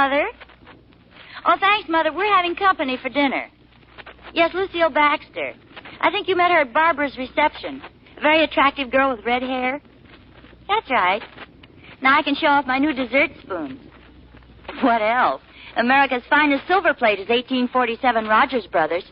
Mother. Oh, thanks, Mother. We're having company for dinner. Yes, Lucille Baxter. I think you met her at Barbara's reception. A very attractive girl with red hair. That's right. Now I can show off my new dessert spoons. What else? America's finest silver plate is 1847 Rogers Brothers.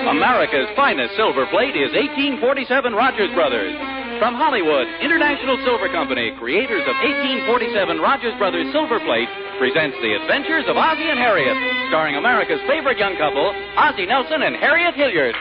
America's finest silver plate is 1847 Rogers Brothers. From Hollywood, International Silver Company, creators of 1847 Rogers Brothers Silver Plate, presents The Adventures of Ozzie and Harriet, starring America's favorite young couple, Ozzie Nelson and Harriet Hilliard.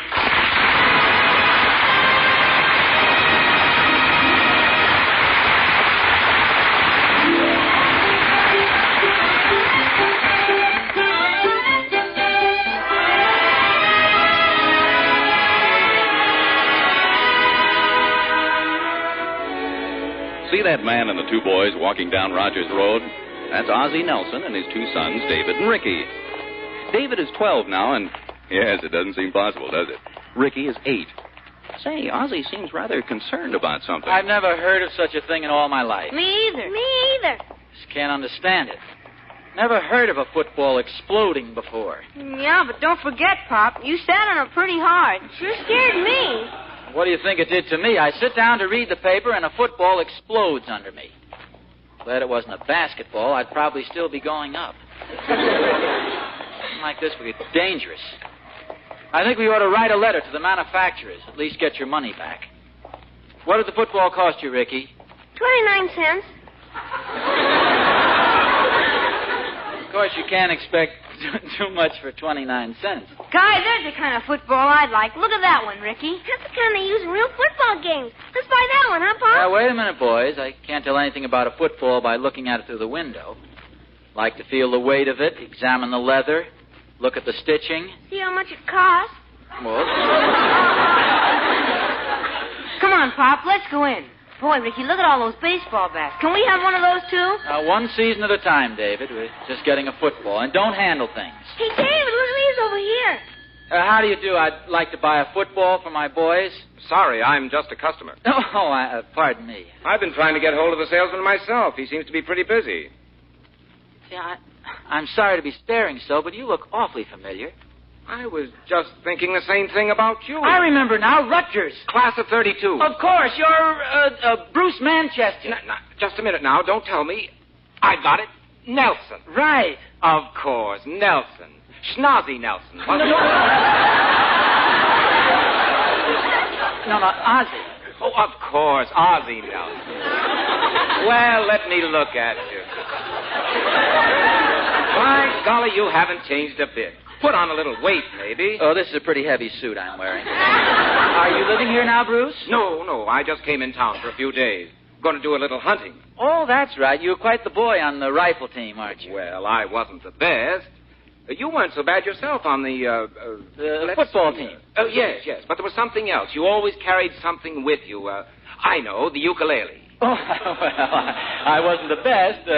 See that man and the two boys walking down Rogers Road? That's Ozzie Nelson and his two sons, David and Ricky. David is 12 now, and yes, it doesn't seem possible, does it? Ricky is 8. Say, Ozzie seems rather concerned about something. I've never heard of such a thing in all my life. Me either. Just can't understand it. Never heard of a football exploding before. Yeah, but don't forget, Pop, you sat on it pretty hard. Sure scared me. What do you think it did to me? I sit down to read the paper, and a football explodes under me. Glad it wasn't a basketball. I'd probably still be going up. Something like this would be dangerous. I think we ought to write a letter to the manufacturers. At least get your money back. What did the football cost you, Ricky? 29 cents. Of course, you can't expect too much for 29 cents. Guy, there's the kind of football I'd like. Look at that one, Ricky. That's the kind they use in real football games. Let's buy that one, huh, Pop? Now, wait a minute, boys. I can't tell anything about a football by looking at it through the window. Like to feel the weight of it, examine the leather, look at the stitching. See how much it costs? Well, Come on, Pop, let's go in. Boy, Ricky, look at all those baseball bats. Can we have one of those, too? one season at a time, David. We're just getting a football. And don't handle things. Hey, David, look at these over here. How do you do? I'd like to buy a football for my boys. Sorry, I'm just a customer. Oh, pardon me. I've been trying to get hold of the salesman myself. He seems to be pretty busy. See, I'm sorry to be staring so, but you look awfully familiar. I was just thinking the same thing about you. I remember now, Rutgers. Class of 32. Of course, you're Bruce Manchester. Just a minute now. Don't tell me. I got it. Nelson. Right. Of course, Nelson. Schnozzy Nelson. No, Ozzie. Oh, of course, Ozzie Nelson. Well, let me look at you. My golly, you haven't changed a bit. Put on a little weight, maybe. Oh, this is a pretty heavy suit I'm wearing. Are you living here now, Bruce? No. I just came in town for a few days. Going to do a little hunting. Oh, that's right. You're quite the boy on the rifle team, aren't you? Well, I wasn't the best. You weren't so bad yourself on the football team. Oh, yes. But there was something else. You always carried something with you. I know, the ukulele. Oh, well, I wasn't the best.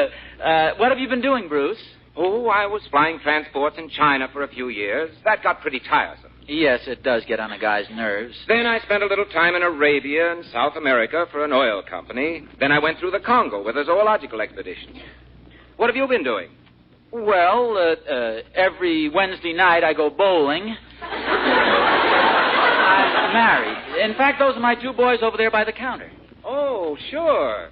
What have you been doing, Bruce? Oh, I was flying transports in China for a few years. That got pretty tiresome. Yes, it does get on a guy's nerves. Then I spent a little time in Arabia and South America for an oil company. Then I went through the Congo with a zoological expedition. What have you been doing? Well, every Wednesday night I go bowling. I'm married. In fact, those are my two boys over there by the counter. Oh, sure.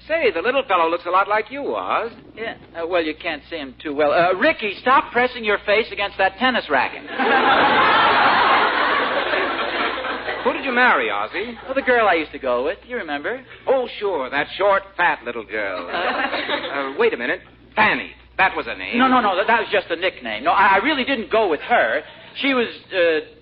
Say, the little fellow looks a lot like you, Oz. Yeah. Well, you can't see him too well. Ricky, stop pressing your face against that tennis racket. Who did you marry, Ozzie? Well, the girl I used to go with. You remember? Oh, sure. That short, fat little girl. Wait a minute. Fanny. That was a name. No. That was just a nickname. No, I really didn't go with her. She was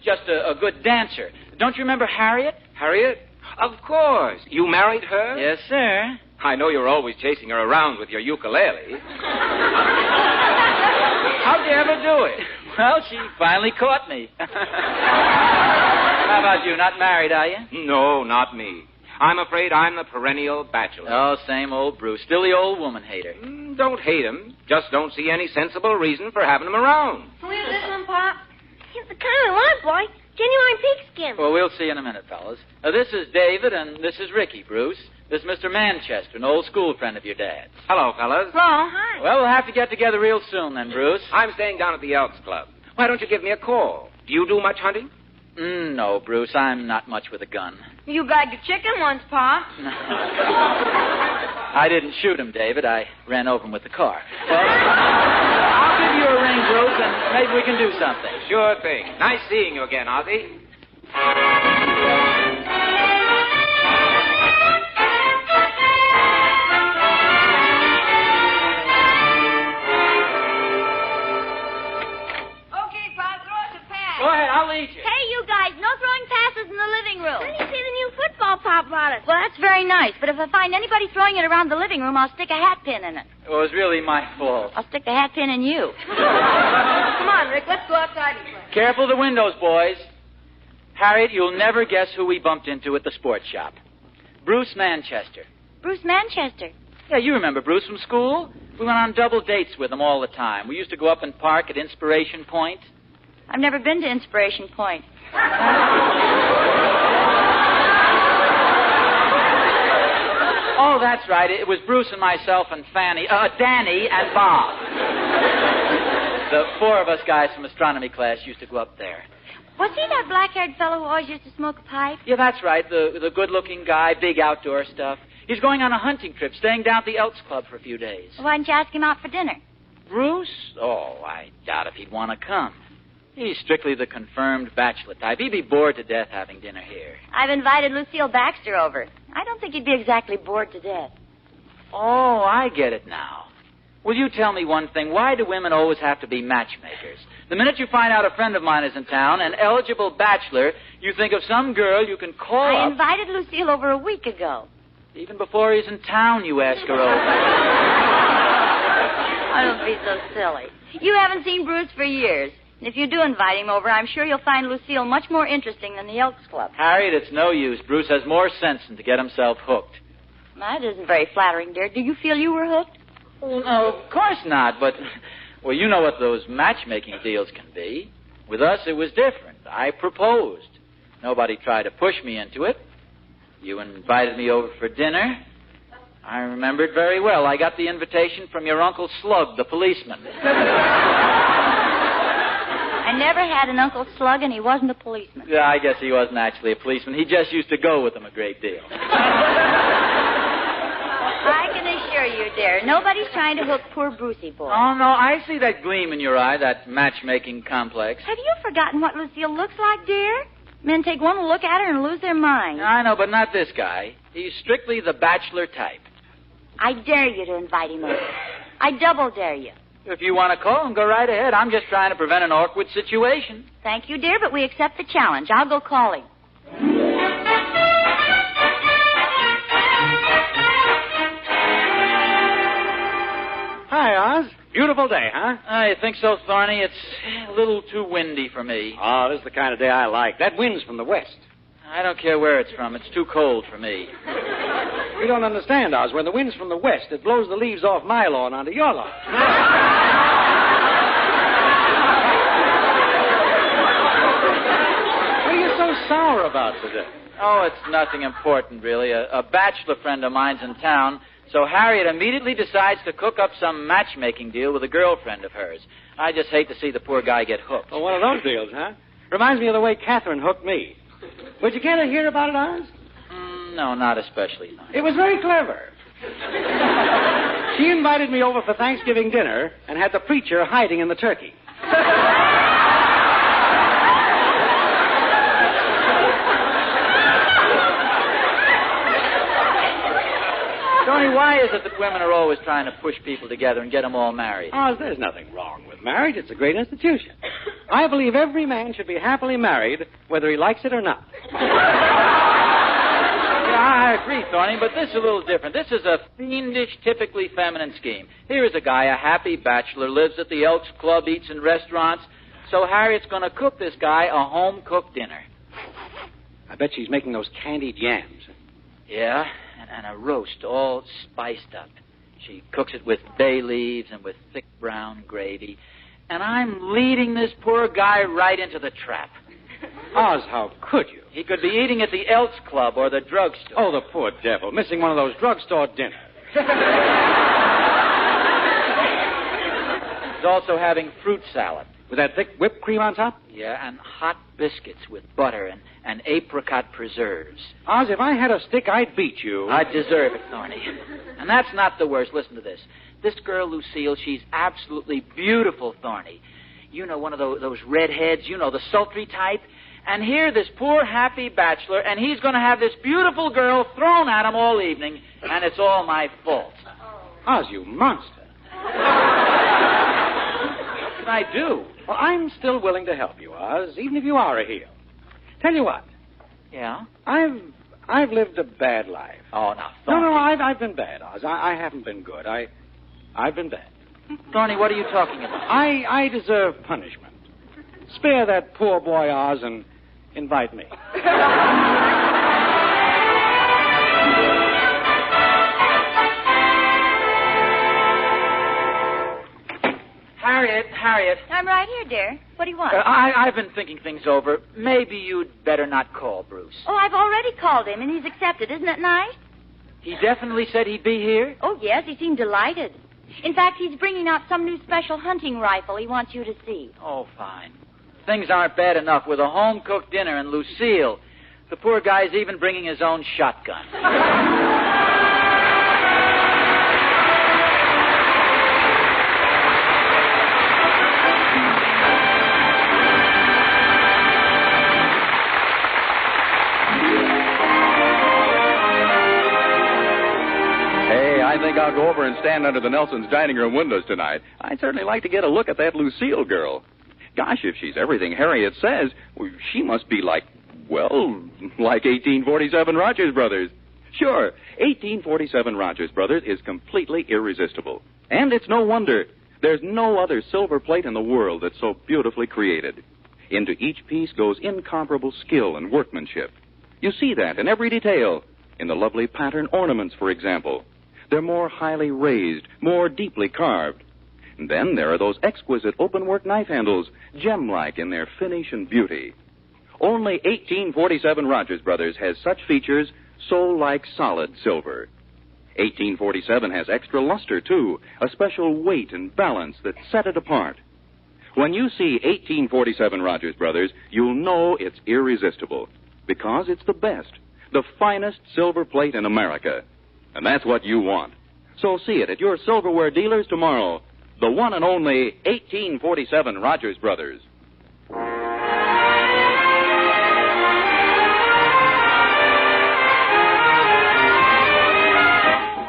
just a good dancer. Don't you remember Harriet? Harriet? Of course. You married her? Yes, sir. I know you're always chasing her around with your ukulele. How'd you ever do it? Well, she finally caught me. How about you? Not married, are you? No, not me. I'm afraid I'm the perennial bachelor. Oh, same old Bruce. Still the old woman hater. Don't hate him. Just don't see any sensible reason for having him around. Who is this one, Pop? He's the kind I want, boy. Genuine pigskin. Well, we'll see in a minute, fellas. This is David, and this is Ricky, Bruce. This is Mr. Manchester, an old school friend of your dad's. Hello, fellas. Hello. Hi. Well, we'll have to get together real soon then, Bruce. I'm staying down at the Elks Club. Why don't you give me a call? Do you do much hunting? No, Bruce, I'm not much with a gun. You got your chicken once, Pop. I didn't shoot him, David. I ran over him with the car. Well, I'll give you a ring, Bruce, and maybe we can do something. Sure thing. Nice seeing you again, Ozzie. Okay, Pop, throw us a pass. Go ahead, I'll lead you. Hey, you guys, no throwing passes in the living room. When do you see the new football Pop brought us? Well, that's very nice, but if I find anybody throwing it around the living room, I'll stick a hat pin in it. It was really my fault. I'll stick the hat pin in you. Come on, Rick, let's go outside and play. Careful of the windows, boys. Harriet, you'll never guess who we bumped into at the sports shop. Bruce Manchester. Bruce Manchester. Yeah, you remember Bruce from school? We went on double dates with him all the time. We used to go up and park at Inspiration Point. I've never been to Inspiration Point. Oh, that's right. It was Bruce and myself and Danny and Bob. The four of us guys from astronomy class used to go up there. Was he that black-haired fellow who always used to smoke a pipe? Yeah, that's right. The good-looking guy, big outdoor stuff. He's going on a hunting trip, staying down at the Elks Club for a few days. Why didn't you ask him out for dinner? Bruce? Oh, I doubt if he'd want to come. He's strictly the confirmed bachelor type. He'd be bored to death having dinner here. I've invited Lucille Baxter over. I don't think he'd be exactly bored to death. Oh, I get it now. Will you tell me one thing? Why do women always have to be matchmakers? The minute you find out a friend of mine is in town, an eligible bachelor, you think of some girl you can call I up. invited Lucille over a week ago. Even before he's in town, you ask her over. Oh, don't be so silly. You haven't seen Bruce for years. And if you do invite him over, I'm sure you'll find Lucille much more interesting than the Elks Club. Harriet, it's no use. Bruce has more sense than to get himself hooked. That isn't very flattering, dear. Do you feel you were hooked? Well, no, of course not, but, well, you know what those matchmaking deals can be. With us, it was different. I proposed. Nobody tried to push me into it. You invited me over for dinner. I remember it very well. I got the invitation from your Uncle Slug, the policeman. I never had an Uncle Slug, and he wasn't a policeman. Yeah, I guess he wasn't actually a policeman. He just used to go with them a great deal. I can assure you, dear, nobody's trying to hook poor Brucey boy. Oh, no, I see that gleam in your eye, that matchmaking complex. Have you forgotten what Lucille looks like, dear? Men take one look at her and lose their mind. I know, but not this guy. He's strictly the bachelor type. I dare you to invite him over. I double dare you. If you want to call him, go right ahead. I'm just trying to prevent an awkward situation. Thank you, dear, but we accept the challenge. I'll go call him. Hi, Oz. Beautiful day, huh? I think so, Thorny. It's a little too windy for me. Oh, this is the kind of day I like. That wind's from the west. I don't care where it's from. It's too cold for me. You don't understand, Oz. When the wind's from the west, it blows the leaves off my lawn onto your lawn. What are you so sour about today? Oh, it's nothing important, really. A bachelor friend of mine's in town, so Harriet immediately decides to cook up some matchmaking deal with a girlfriend of hers. I just hate to see the poor guy get hooked. Oh, one of those deals, huh? Reminds me of the way Catherine hooked me. Would you care to hear about it, Oz? No, not especially. It was very clever. She invited me over for Thanksgiving dinner and had the preacher hiding in the turkey. Tony, why is it that women are always trying to push people together and get them all married? Oz, there's nothing wrong with marriage. It's a great institution. I believe every man should be happily married, whether he likes it or not. Yeah, I agree, Thorny, but this is a little different. This is a fiendish, typically feminine scheme. Here is a guy, a happy bachelor, lives at the Elks Club, eats in restaurants. So Harriet's going to cook this guy a home-cooked dinner. I bet she's making those candied yams. Yeah, and a roast all spiced up. She cooks it with bay leaves and with thick brown gravy. And I'm leading this poor guy right into the trap. Oz, how could you? He could be eating at the Elks Club or the drugstore. Oh, the poor devil, missing one of those drugstore dinners. He's also having fruit salad. With that thick whipped cream on top? Yeah, and hot biscuits with butter and apricot preserves. Oz, if I had a stick, I'd beat you. I deserve it, Thorny. And that's not the worst. Listen to this. This girl, Lucille, she's absolutely beautiful, Thorny. You know, one of those redheads, you know, the sultry type. And here, this poor, happy bachelor, and he's going to have this beautiful girl thrown at him all evening, and it's all my fault. Oz, you monster. What can I do? Well, I'm still willing to help you, Oz, even if you are a heel. Tell you what. Yeah? I've lived a bad life. Oh, now, Thorny. No, I've been bad, Oz. I haven't been good. I've been bad. Thorny, what are you talking about? I deserve punishment. Spare that poor boy, Oz, and invite me. Harriet. I'm right here, dear. What do you want? I've been thinking things over. Maybe you'd better not call Bruce. Oh, I've already called him, and he's accepted. Isn't that nice? He definitely said he'd be here? Oh, yes. He seemed delighted. In fact, he's bringing out some new special hunting rifle he wants you to see. Oh, fine. Things aren't bad enough with a home-cooked dinner and Lucille. The poor guy's even bringing his own shotgun. I think I'll go over and stand under the Nelsons' dining room windows tonight. I'd certainly like to get a look at that Lucille girl. Gosh, if she's everything Harriet says, well, she must be like 1847 Rogers Brothers. Sure, 1847 Rogers Brothers is completely irresistible. And it's no wonder. There's no other silver plate in the world that's so beautifully created. Into each piece goes incomparable skill and workmanship. You see that in every detail. In the lovely pattern ornaments, for example. They're more highly raised, more deeply carved. And then there are those exquisite open-work knife handles, gem-like in their finish and beauty. Only 1847 Rogers Brothers has such features so like solid silver. 1847 has extra luster, too, a special weight and balance that set it apart. When you see 1847 Rogers Brothers, you'll know it's irresistible, because it's the best, the finest silver plate in America. And that's what you want. So see it at your silverware dealers tomorrow. The one and only 1847 Rogers Brothers.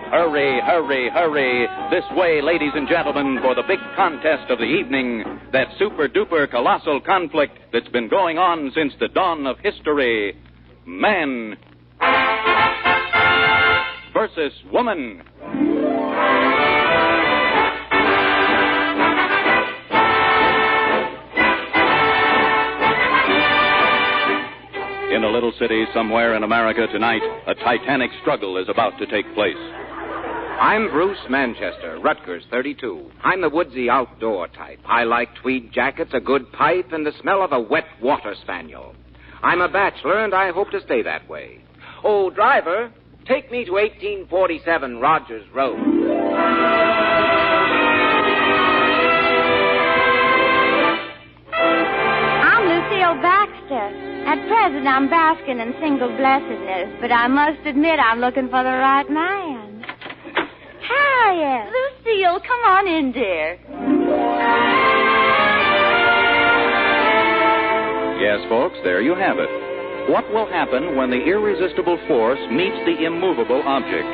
Hurry, hurry, hurry. This way, ladies and gentlemen, for the big contest of the evening. That super-duper colossal conflict that's been going on since the dawn of history. Man versus woman. In a little city somewhere in America tonight, a titanic struggle is about to take place. I'm Bruce Manchester, Rutgers 32. I'm the woodsy outdoor type. I like tweed jackets, a good pipe, and the smell of a wet water spaniel. I'm a bachelor, and I hope to stay that way. Oh, driver, take me to 1847 Rogers Road. I'm Lucille Baxter. At present, I'm basking in single blessedness, but I must admit I'm looking for the right man. Harriet! Lucille, come on in, dear. Yes, folks, there you have it. What will happen when the irresistible force meets the immovable object?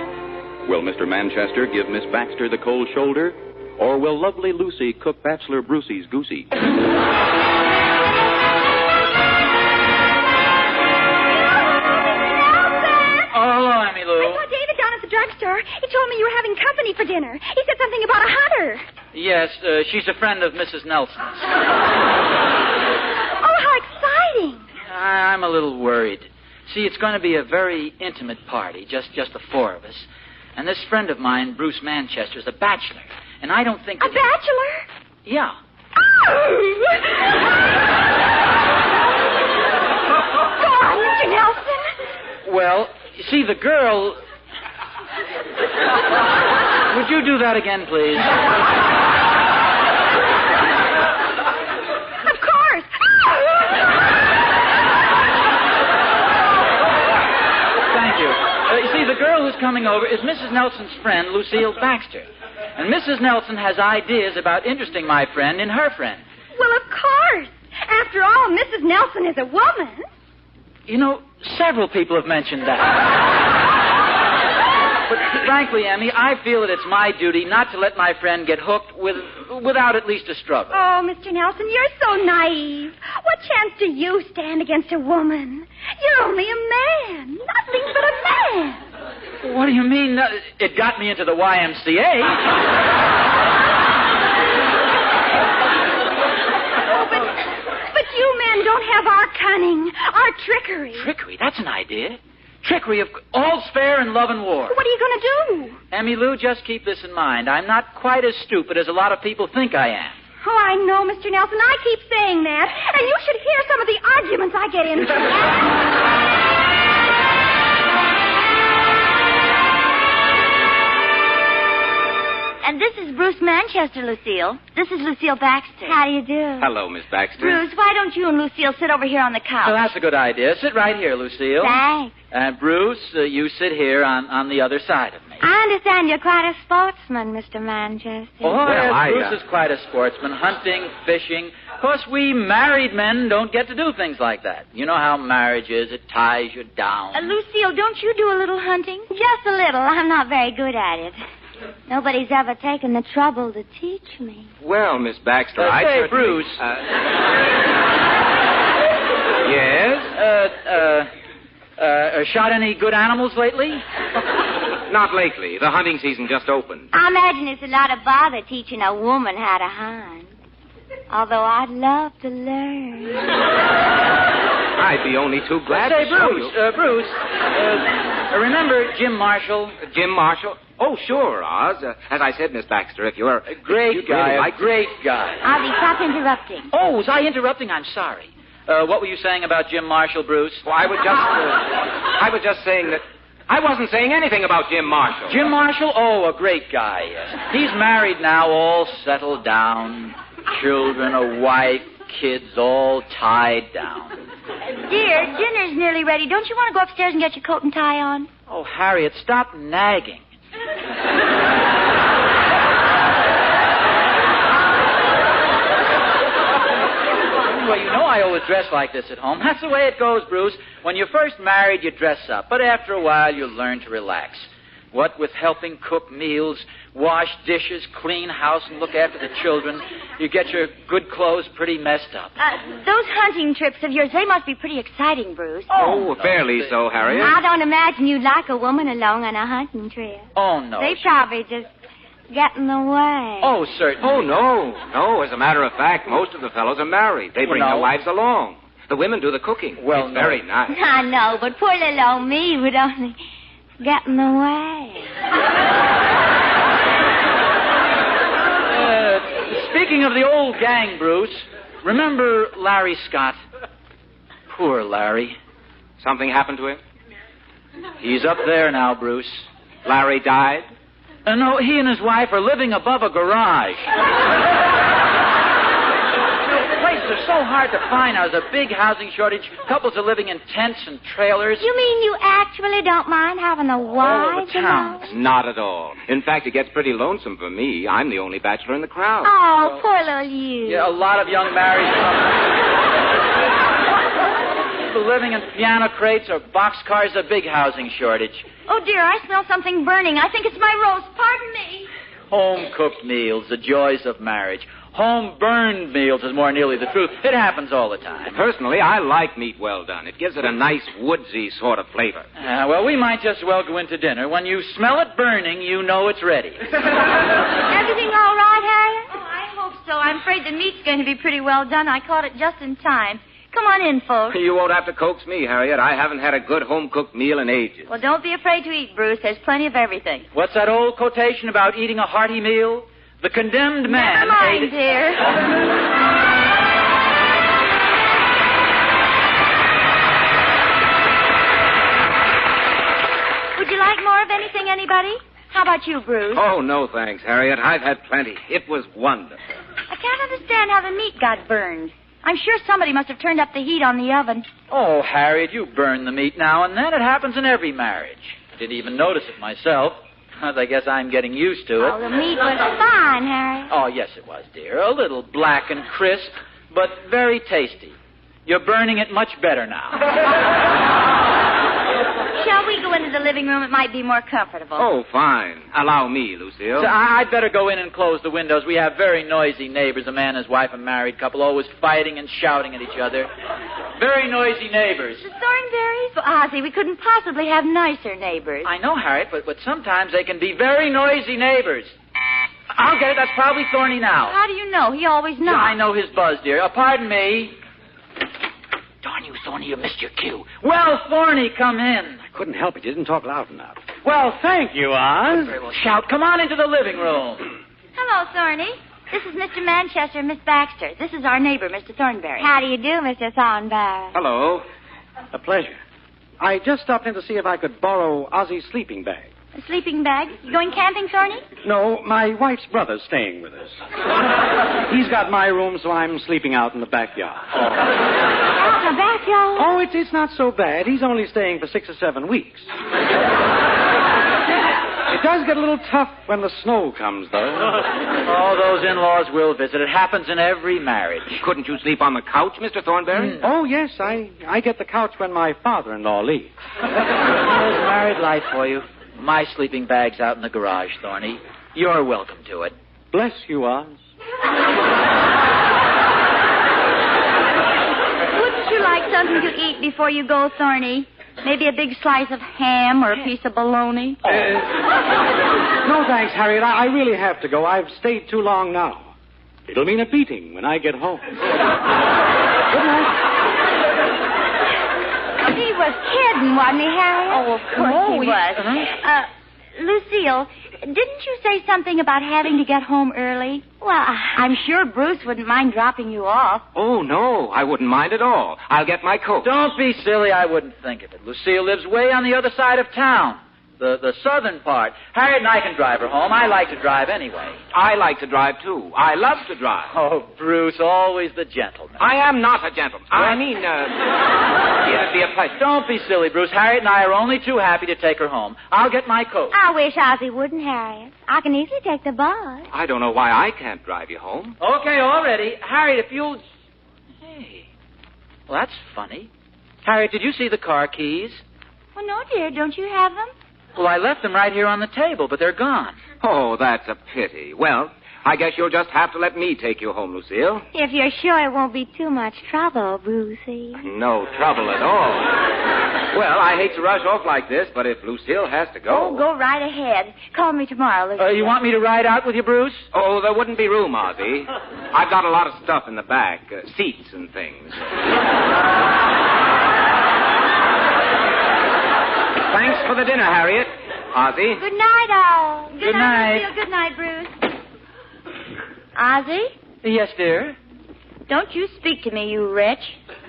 Will Mr. Manchester give Miss Baxter the cold shoulder? Or will lovely Lucy cook Bachelor Brucey's goosey? Drugstore. He told me you were having company for dinner. He said something about a hunter. Yes, she's a friend of Mrs. Nelson's. Oh, how exciting. I'm a little worried. See, it's going to be a very intimate party, just the four of us. And this friend of mine, Bruce Manchester, is a bachelor. And I don't think... A bachelor? Yeah. Go on, Mr. Nelson. Well, you see, the girl... Would you do that again, please? Of course. Thank you. You see, the girl who's coming over is Mrs. Nelson's friend, Lucille Baxter. And Mrs. Nelson has ideas about interesting my friend in her friend. Well, of course. After all, Mrs. Nelson is a woman. You know, several people have mentioned that. But frankly, Emmy, I feel that it's my duty not to let my friend get hooked without at least a struggle. Oh, Mr. Nelson, you're so naive. What chance do you stand against a woman? You're only a man. Nothing but a man. What do you mean? It got me into the YMCA. Oh, but you men don't have our cunning, our trickery. Trickery? That's an idea. Trickery of all's fair in love and war. What are you going to do? Emmy Lou, just keep this in mind. I'm not quite as stupid as a lot of people think I am. Oh, I know, Mr. Nelson. I keep saying that. And you should hear some of the arguments I get into. And this is Bruce Manchester, Lucille. This is Lucille Baxter. How do you do? Hello, Miss Baxter. Bruce, why don't you and Lucille sit over here on the couch? Well, that's a good idea. Sit right here, Lucille. Thanks. Bruce, you sit here on the other side of me. I understand you're quite a sportsman, Mr. Manchester. Oh, yes, Well, Bruce is quite a sportsman. Hunting, fishing. Of course, we married men don't get to do things like that. You know how marriage is. It ties you down. Lucille, don't you do a little hunting? Just a little. I'm not very good at it. Nobody's ever taken the trouble to teach me. Well, Miss Baxter, I say, certainly... Bruce. Yes? Shot any good animals lately? Not lately. The hunting season just opened. I imagine it's a lot of bother teaching a woman how to hunt. Although I'd love to learn. I'd be only too glad Say, to show Bruce, you. Bruce, remember Jim Marshall? Jim Marshall? Oh, sure, Oz. As I said, Miss Baxter, if you're... A great guy, really a like... great guy. Ozzie, stop interrupting. Oh, was I interrupting? I'm sorry. What were you saying about Jim Marshall, Bruce? Well, I was just saying that... I wasn't saying anything about Jim Marshall. Jim Marshall? Oh, a great guy, yes. He's married now, all settled down. Children, a wife, kids, all tied down. Dear, dinner's nearly ready. Don't you want to go upstairs and get your coat and tie on? Oh, Harriet, stop nagging. Well, you know I always dress like this at home. That's the way it goes, Bruce. When you're first married, you dress up. But after a while, you learn to relax. What with helping cook meals, wash dishes, clean house, and look after the children, you get your good clothes pretty messed up. Those hunting trips of yours, they must be pretty exciting, Bruce. Oh, fairly so, Harriet. I don't imagine you'd like a woman along on a hunting trip. Oh, no. They probably just get in the way. Oh, certainly. Oh, no. No, as a matter of fact, most of the fellows are married. They bring Well, no. their wives along. The women do the cooking. Well, it's no. very nice. I know, but poor little old me would only get in the way. Speaking of the old gang, Bruce, remember Larry Scott? Poor Larry. Something happened to him? He's up there now, Bruce. Larry died? No, he and his wife are living above a garage. Places are so hard to find now. There's a big housing shortage. Couples are living in tents and trailers. You mean you actually don't mind having a wife? the towns. Not at all. In fact, it gets pretty lonesome for me. I'm the only bachelor in the crowd. Oh, poor little you. Yeah, a lot of young married people living in piano crates or boxcars. A big housing shortage. Oh, dear, I smell something burning. I think it's my roast. Pardon me. Home-cooked meals, the joys of marriage. Home-burned meals is more nearly the truth. It happens all the time. Personally, I like meat well done. It gives it a nice woodsy sort of flavor. Well, we might just well go into dinner. When you smell it burning, you know it's ready. Everything all right, Harriet? Oh, I hope so. I'm afraid the meat's going to be pretty well done. I caught it just in time. Come on in, folks. You won't have to coax me, Harriet. I haven't had a good home-cooked meal in ages. Well, don't be afraid to eat, Bruce. There's plenty of everything. What's that old quotation about eating a hearty meal? The condemned man Never mind, ate... dear. Would you like more of anything, anybody? How about you, Bruce? Oh, no, thanks, Harriet. I've had plenty. It was wonderful. I can't understand how the meat got burned. I'm sure somebody must have turned up the heat on the oven. Oh, Harriet, you burn the meat now and then. It happens in every marriage. I didn't even notice it myself. I guess I'm getting used to it. Oh, the meat was fine, Harry. Oh, yes, it was, dear. A little black and crisp, but very tasty. You're burning it much better now. Shall we go into the living room? It might be more comfortable. Oh, fine. Allow me, Lucille. So I'd better go in and close the windows. We have very noisy neighbors, a man, his wife, a married couple, always fighting and shouting at each other. Very noisy neighbors. The Thornberrys? Well, Ozzie, we couldn't possibly have nicer neighbors. I know, Harriet, but sometimes they can be very noisy neighbors. I'll get it. That's probably Thorny now. How do you know? He always knows. I know his buzz, dear. Pardon me. Darn you, Thorny, you missed your cue. Well, Thorny, come in. I couldn't help it. You didn't talk loud enough. Well, thank you, Oz. Very well. Shout. Come on into the living room. Hello, Thorny. This is Mr. Manchester and Miss Baxter. This is our neighbor, Mr. Thornberry. How do you do, Mr. Thornberry? Hello. A pleasure. I just stopped in to see if I could borrow Ozzie's sleeping bag. A sleeping bag? You going camping, Thorny? No, my wife's brother's staying with us. He's got my room, so I'm sleeping out in the backyard. Out in the backyard? Oh, it's not so bad. He's only staying for 6 or 7 weeks. It does get a little tough when the snow comes, though. Oh, those in-laws will visit. It happens in every marriage. Couldn't you sleep on the couch, Mr. Thornberry? Oh, yes, I get the couch when my father-in-law leaves. There's married life for you. My sleeping bag's out in the garage, Thorny. You're welcome to it. Bless you, Oz. Wouldn't you like something to eat before you go, Thorny? Maybe a big slice of ham or a piece of bologna? No, thanks, Harriet. I really have to go. I've stayed too long now. It'll mean a beating when I get home. Good night. He was kidding, wasn't he, Harry? Oh, of course he was. Lucille, didn't you say something about having to get home early? Well, I'm sure Bruce wouldn't mind dropping you off. Oh, no. I wouldn't mind at all. I'll get my coat. Don't be silly. I wouldn't think of it. Lucille lives way on the other side of town. The southern part. Harriet and I can drive her home. I like to drive anyway. I like to drive, too. I love to drive. Oh, Bruce, always the gentleman. I am not a gentleman. I mean, it'd be a pleasure. Don't be silly, Bruce. Harriet and I are only too happy to take her home. I'll get my coat. I wish Ozzie wouldn't, Harriet. I can easily take the bus. I don't know why I can't drive you home. Okay, all ready. Harriet, if you'll... Hey. Well, that's funny. Harriet, did you see the car keys? Well, no, dear. Don't you have them? Well, I left them right here on the table, but they're gone. Oh, that's a pity. Well, I guess you'll just have to let me take you home, Lucille. If you're sure it won't be too much trouble, Brucey. No trouble at all. Well, I hate to rush off like this, but if Lucille has to go... Oh, go right ahead. Call me tomorrow, Lucille. You want me to ride out with you, Bruce? Oh, there wouldn't be room, Ozzie. I've got a lot of stuff in the back, seats and things. Thanks for the dinner, Harriet. Ozzie? Good night, all. Good night, Lucille. Good night, Bruce. Ozzie? Yes, dear. Don't you speak to me, you wretch.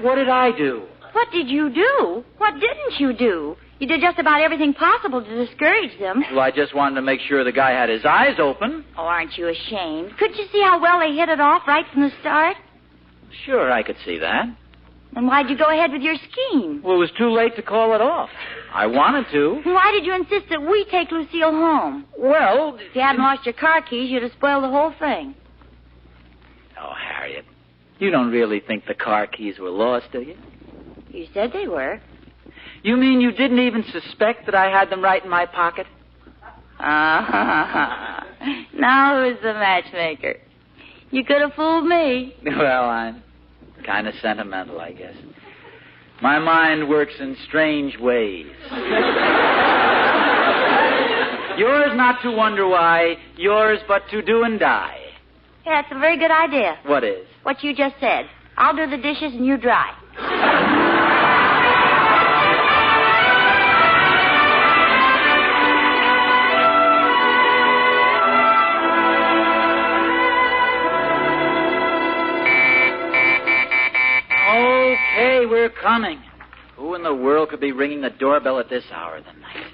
What did I do? What did you do? What didn't you do? You did just about everything possible to discourage them. Well, I just wanted to make sure the guy had his eyes open. Oh, aren't you ashamed? Couldn't you see how well they hit it off right from the start? Sure, I could see that. Then why'd you go ahead with your scheme? Well, it was too late to call it off. I wanted to. Why did you insist that we take Lucille home? Well... If you hadn't lost your car keys, you'd have spoiled the whole thing. Oh, Harriet, you don't really think the car keys were lost, do you? You said they were. You mean you didn't even suspect that I had them right in my pocket? Now who's the matchmaker? You could have fooled me. Well, I'm kind of sentimental, I guess. My mind works in strange ways. Yours not to wonder why, yours but to do and die. Yeah, that's a very good idea. What is? What you just said. I'll do the dishes and you dry. Okay, we're coming. Who in the world could be ringing the doorbell at this hour of the night?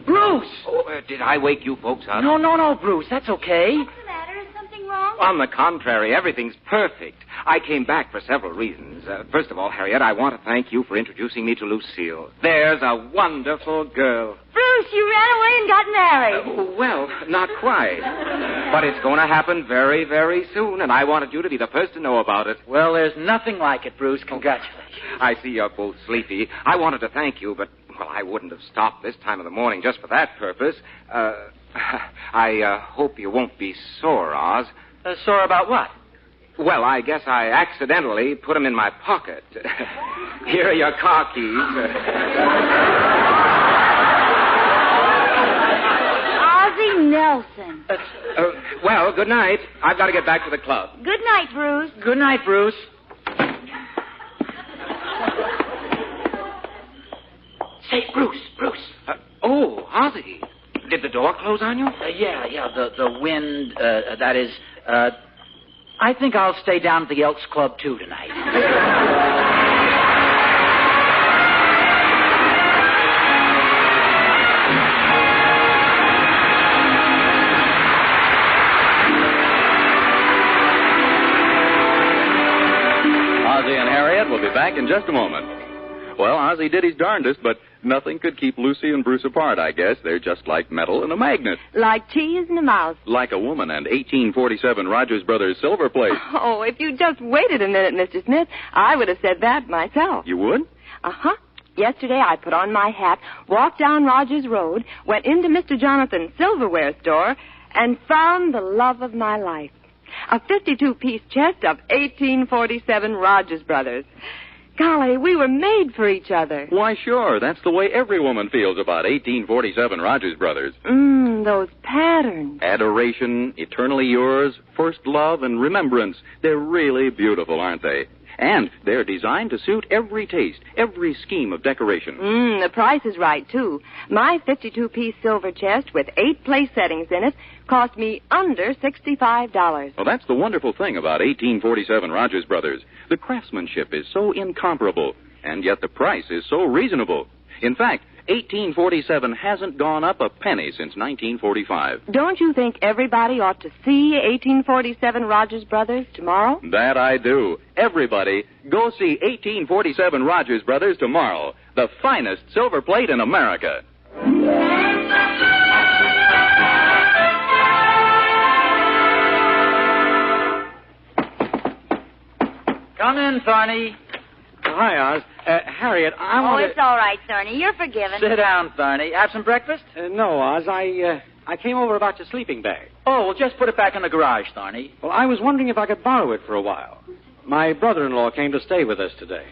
Bruce! Oh, did I wake you folks up? No, Bruce. That's okay. What's the matter? Is something wrong? On the contrary, everything's perfect. I came back for several reasons. First of all, Harriet, I want to thank you for introducing me to Lucille. There's a wonderful girl. Bruce, you ran away and got married. Well, not quite. But it's going to happen very, very soon, and I wanted you to be the first to know about it. Well, there's nothing like it, Bruce. Congratulations. I see you're both sleepy. I wanted to thank you, but, well, I wouldn't have stopped this time of the morning just for that purpose. I hope you won't be sore, Oz. Sore about what? Well, I guess I accidentally put them in my pocket. Here are your car keys. Ozzie Nelson. Well, good night. I've got to get back to the club. Good night, Bruce. Good night, Bruce. Say, Bruce. Oh, Ozzie. Did the door close on you? Yeah, the wind, that is, I think I'll stay down at the Elks Club, too, tonight. Ozzie and Harriet will be back in just a moment. Well, Ozzie did his darndest, but nothing could keep Lucy and Bruce apart, I guess. They're just like metal and a magnet. Like cheese and a mouse. Like a woman and 1847 Rogers Brothers silver plate. Oh, if you just waited a minute, Mr. Smith, I would have said that myself. You would? Uh-huh. Yesterday I put on my hat, walked down Rogers Road, went into Mr. Jonathan's silverware store, and found the love of my life. A 52-piece chest of 1847 Rogers Brothers. Golly, we were made for each other. Why, sure. That's the way every woman feels about 1847 Rogers Brothers. Those patterns. Adoration, eternally yours, first love, and remembrance. They're really beautiful, aren't they? And they're designed to suit every taste, every scheme of decoration. The price is right, too. My 52-piece silver chest with 8 place settings in it cost me under $65. Well, that's the wonderful thing about 1847 Rogers Brothers. The craftsmanship is so incomparable, and yet the price is so reasonable. In fact, 1847 hasn't gone up a penny since 1945. Don't you think everybody ought to see 1847 Rogers Brothers tomorrow? That I do. Everybody, go see 1847 Rogers Brothers tomorrow. The finest silver plate in America. Come in, Thorny. Hi, Oz. Harriet, I want it's all right, Thorny. You're forgiven. Sit down, Thorny. Have some breakfast? No, Oz. I came over about your sleeping bag. Oh, well, just put it back in the garage, Thorny. Well, I was wondering if I could borrow it for a while. My brother-in-law came to stay with us today.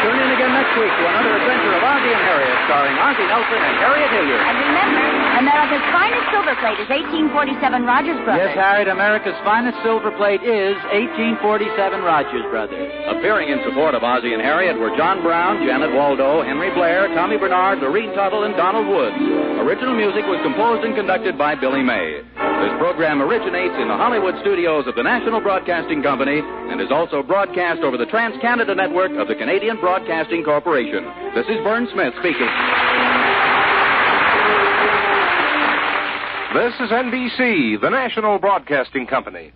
Tune in again next week to another adventure of Ozzie and Harriet, starring Ozzie Nelson and Harriet Hilliard. And remember, America's finest silver plate is 1847 Rogers Brothers. Yes, Harriet, America's finest silver plate is 1847 Rogers Brothers. Appearing in support of Ozzie and Harriet were John Brown, Janet Waldo, Henry Blair, Tommy Bernard, Lorene Tuttle, and Donald Woods. Original music was composed and conducted by Billy May. This program originates in the Hollywood studios of the National Broadcasting Company and is also broadcast over the Trans-Canada Network of the Canadian Broadcasting Corporation. This is Vern Smith speaking. This is NBC, the National Broadcasting Company.